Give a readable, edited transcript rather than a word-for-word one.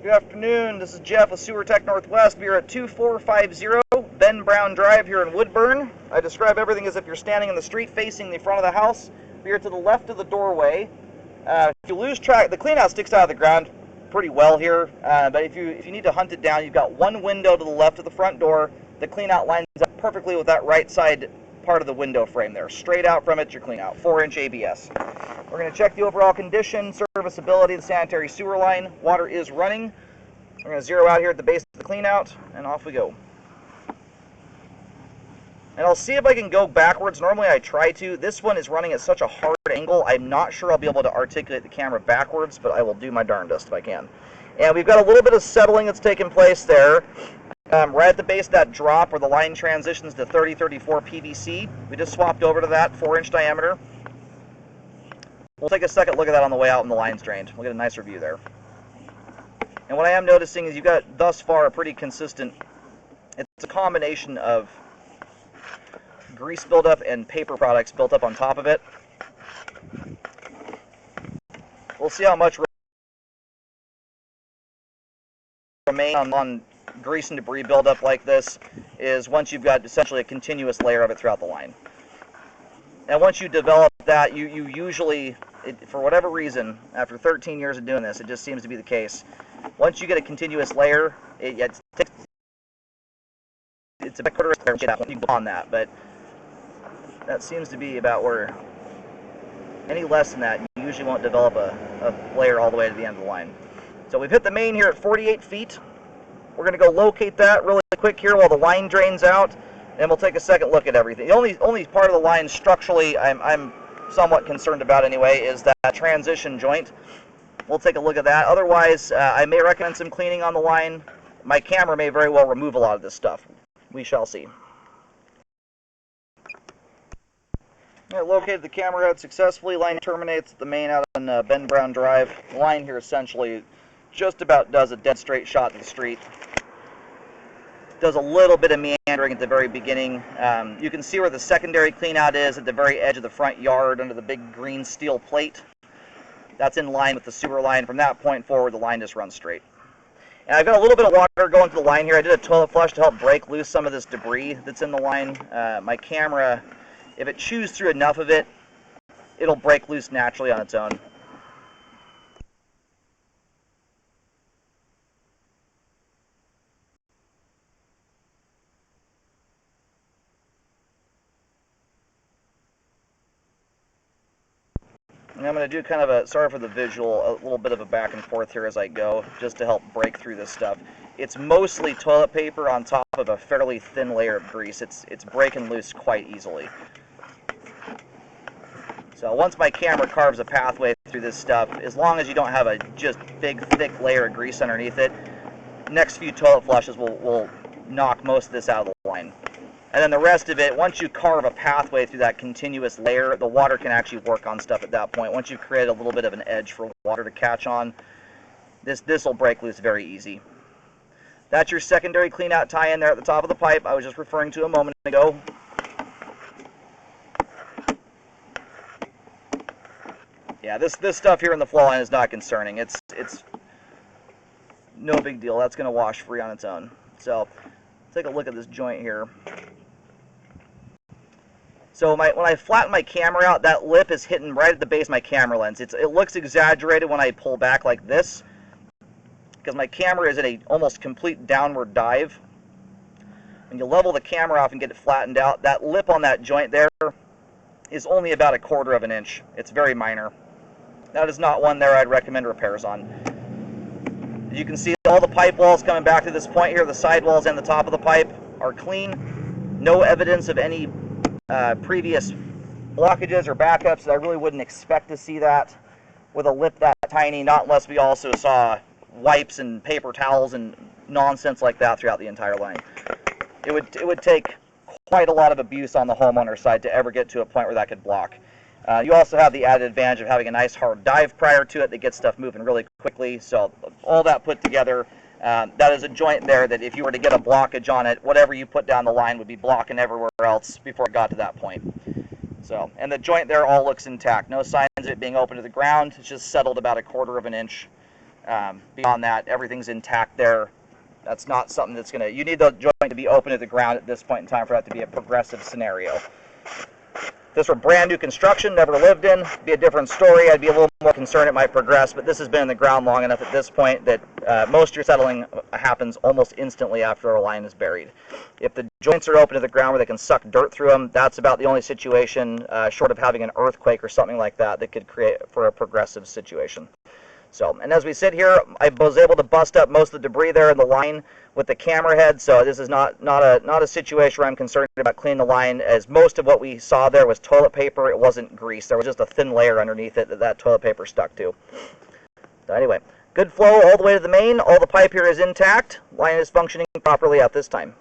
Good afternoon, this is Jeff with Sewer Tech Northwest. We are at 2450 Ben Brown Drive here in Woodburn. I describe everything as if you're standing in the street facing the front of the house. We are to the left of the doorway. If you lose track, the cleanout sticks out of the ground pretty well here, but if you need to hunt it down, you've got one window to the left of the front door. The cleanout lines up perfectly with that right side part of the window frame there. Straight out from it, your cleanout, 4-inch ABS. We're going to check the overall condition, serviceability of the sanitary sewer line. Water is running. We're going to zero out here at the base of the cleanout, and off we go. And I'll see if I can go backwards. Normally I try to. This one is running at such a hard angle, I'm not sure I'll be able to articulate the camera backwards, but I will do my darndest if I can. And we've got a little bit of settling that's taken place there. Right at the base of that drop where the line transitions to 3034 PVC. We just swapped over to that 4-inch diameter. We'll take a second look at that on the way out when the line's drained. We'll get a nicer view there. And what I am noticing is you've got thus far a pretty consistent, it's a combination of grease buildup and paper products built up on top of it. We'll see how much remains on grease and debris buildup like this is once you've got essentially a continuous layer of it throughout the line. And once you develop that, you usually, for whatever reason, after 13 years of doing this, it just seems to be the case. Once you get a continuous layer, it's a bit quarter you can go on that, but that seems to be about where any less than that, you usually won't develop a layer all the way to the end of the line. So we've hit the main here at 48 feet. We're going to go locate that really quick here while the line drains out, and we'll take a second look at everything. The only part of the line structurally I'm somewhat concerned about anyway is that transition joint. We'll take a look at that. Otherwise, I may recommend some cleaning on the line. My camera may very well remove a lot of this stuff. We shall see. I located the camera head successfully. Line terminates at the main out on Ben Brown Drive. The line here essentially just about does a dead straight shot to the street. Does a little bit of meandering at the very beginning. You can see where the secondary cleanout is at the very edge of the front yard under the big green steel plate. That's in line with the sewer line. From that point forward, the line just runs straight. And I've got a little bit of water going to the line here. I did a toilet flush to help break loose some of this debris that's in the line. My camera, if it chews through enough of it, it'll break loose naturally on its own. And I'm going to do kind of a, sorry for the visual, a little bit of a back and forth here as I go, just to help break through this stuff. It's mostly toilet paper on top of a fairly thin layer of grease. It's breaking loose quite easily. So once my camera carves a pathway through this stuff, as long as you don't have a just big, thick layer of grease underneath it, next few toilet flushes will knock most of this out of the line. And then the rest of it, once you carve a pathway through that continuous layer, the water can actually work on stuff at that point. Once you create a little bit of an edge for water to catch on, this will break loose very easy. That's your secondary cleanout tie-in there at the top of the pipe I was just referring to a moment ago. Yeah, this stuff here in the flow line is not concerning. It's no big deal. That's going to wash free on its own. So take a look at this joint here. So when I flatten my camera out, that lip is hitting right at the base of my camera lens. It looks exaggerated when I pull back like this, because my camera is at a almost complete downward dive. When you level the camera off and get it flattened out, that lip on that joint there is only about 1/4 of an inch. It's very minor. That is not one there I'd recommend repairs on. As you can see, all the pipe walls coming back to this point here, the side walls and the top of the pipe are clean. No evidence of any previous blockages or backups. I really wouldn't expect to see that with a lip that tiny, not unless we also saw wipes and paper towels and nonsense like that throughout the entire line. It would take quite a lot of abuse on the homeowner's side to ever get to a point where that could block. You also have the added advantage of having a nice hard dive prior to it that gets stuff moving really quickly. So all that put together, that is a joint there that if you were to get a blockage on it, whatever you put down the line would be blocking everywhere else before it got to that point. So, and the joint there all looks intact. No signs of it being open to the ground. It's just settled about 1/4 of an inch Beyond that, everything's intact there. That's not something that's going to... You need the joint to be open to the ground at this point in time for that to be a progressive scenario. If this were brand new construction, never lived in, it'd be a different story. I'd be a little more concerned it might progress, but this has been in the ground long enough at this point that most of your settling happens almost instantly after a line is buried. If the joints are open to the ground where they can suck dirt through them, that's about the only situation, short of having an earthquake or something like that, that could create for a progressive situation. So, and as we sit here, I was able to bust up most of the debris there in the line with the camera head, so this is not a situation where I'm concerned about cleaning the line, as most of what we saw there was toilet paper. It wasn't grease. There was just a thin layer underneath it that toilet paper stuck to. So anyway, good flow all the way to the main. All the pipe here is intact. Line is functioning properly at this time.